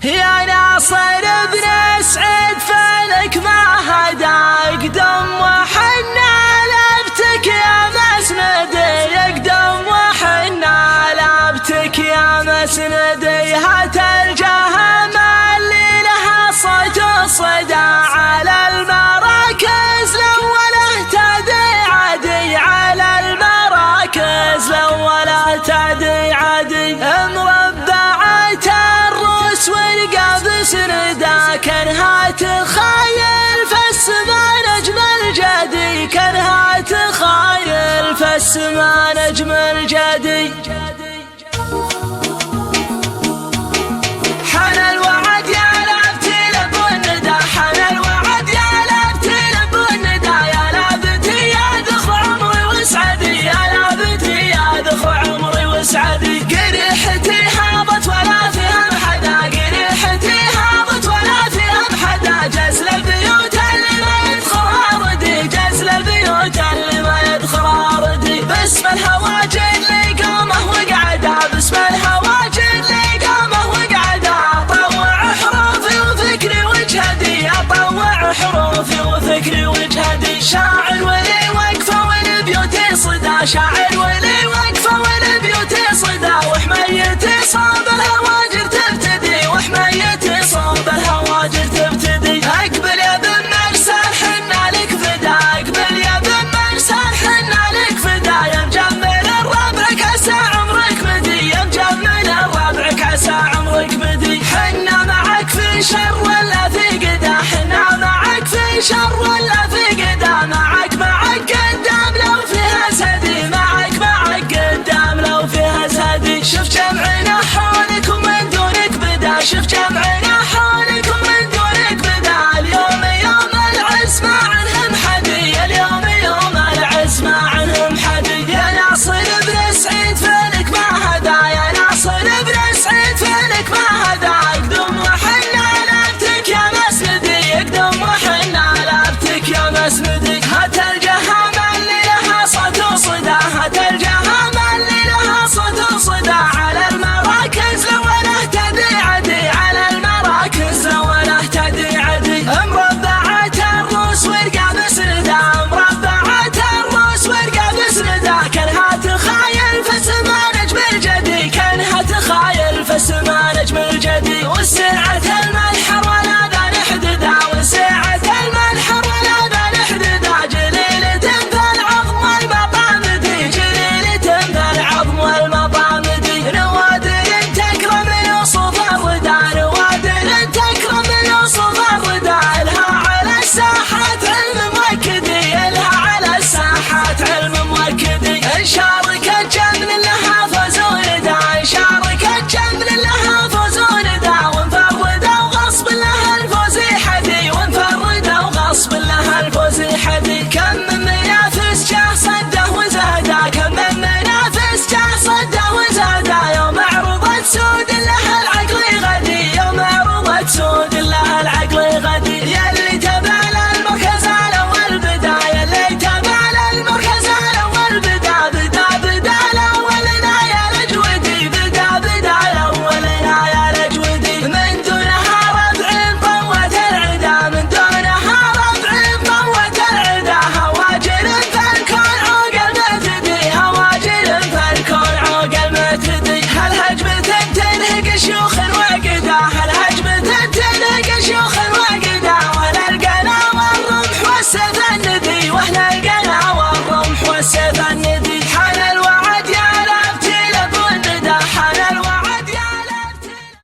يا ناصر بن سعيد فلك ما هدى اقدم وحنا لابتك يا مسندي، اقدم وحنا لابتك يا مسندي. هات الجهم اللي لها صوت وصدى على المراكز الأولى تدي عدي، على المراكز الأولى تدي عدي. مربعة الروس ورقاب سندا كانها تخايل فالسما نجم الجدي، كانها تخايل فالسما نجم الجدي.